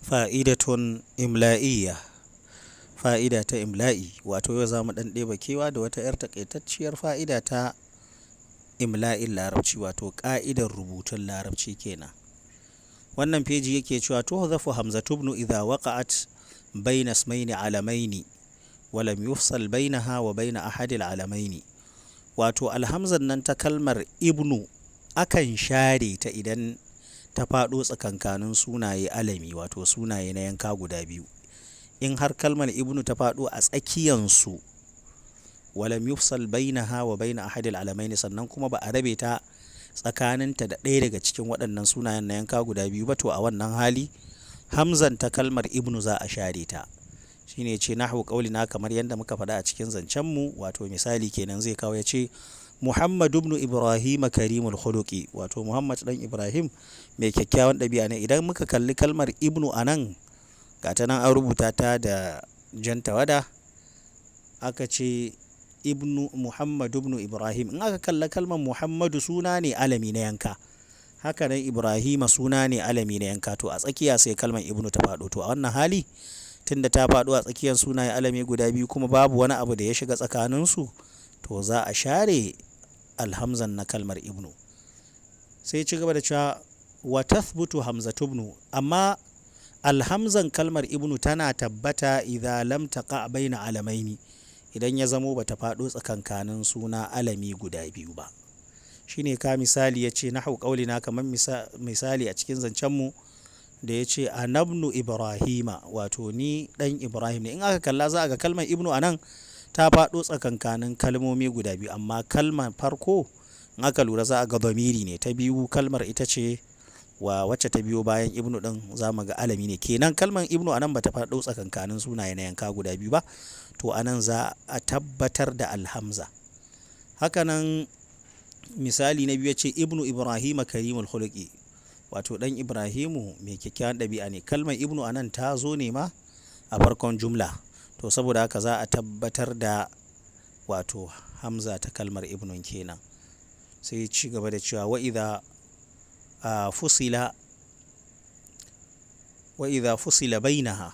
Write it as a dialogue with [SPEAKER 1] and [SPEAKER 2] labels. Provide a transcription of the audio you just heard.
[SPEAKER 1] Fa'idatun imla'iyya. Fa'ida ta imla'i, wato yau za mu ɗan ɗeba kewa da wata 'yar taƙaitacciyar fa'ida ta imla'in larabci, wato ƙa'idar rubutun larabci kenan. Wannan feji yake cewa tuhzafu hamzatu ibnu idza waqa'at bayna ismaini alamaini wa lam yufsal bainaha wa baina ahadil alamaini. Wato alhamzan nan ta kalmar ibnu akan share ta idan ta faɗo tsakankanin sunaye alami, wato sunaye na yanka guda biyu. In har kalmar ibnu ta faɗo a tsakiyansu, walam yufsal bainaha wa baina ahadil alamaini, sannan kuma ba a rabe ta tsakaninta da ɗaya daga cikin waɗannan sunayen na yanka guda biyu ba, to a wannan hali hamzan ta kalmar ibnu za a share ta. Shine ce nahwu qaulina, kamar yadda muka faɗa a cikin zancen mu, wato misali kenan zai kawo ya ce Muhammad ibn Ibrahim karimul khuluqi, wato Muhammad dan Ibrahim mai kyakkyawan ɗabi'a ne. Idan muka kalli kalmar ibnu anan, ga ta nan an rubuta ta da jan tawada, aka ce ibnu Muhammad ibn Ibrahim. In aka kalla kalmar Muhammadu suna ne alami na yanka, haka nan Ibrahima suna ne alami na yanka, to a tsakiya sai kalmar ibnu ta faɗo. To a wannan hali, tunda ta faɗo a tsakiyar sunaye alami guda biyu kuma babu wani abu da ya shiga tsakaninsu, to za a share alhamzan na kalmar ibnu. Sai ci gaba da cewa wa tathbutu hamzatu ibnu, amma alhamzan kalmar ibnu tana tabbata idza lam taqa baina alamaini, idan ya zamo bata faɗo tsakankanin suna alami guda biyu ba. Shine ka misali yace nahwu qaulina, kamar misali a cikin zancen mu da yace anabnu Ibrahima, wato ni dan Ibrahim ne. In aka kalla za a ga kalmar ibnu anan ta faɗo tsakankanin kalmomi guda biyu, amma kalmar farko in aka lura za a ga dhamiri ne, ta biyu kalmar ita ce wa wacce ta biyo bayan ibnu din za mu ga alami ne. Kenan kalmar ibnu anan bata faɗo tsakankanin sunaye na yanka guda biyu ba, to anan za a tabbatar da alhamza. Hakanan misali na biyu ce ibnu Ibrahim karimul khuluqi, wato dan Ibrahimu mai kyakkyawan ɗabi'a ne. Kalmar ibnu anan ta zo ne ma a farkon jumla, to saboda haka za a tabbatar da wato hamza ta kalmar ibnun kenan. Sai ci gaba da cewa wa idza fusila bainaha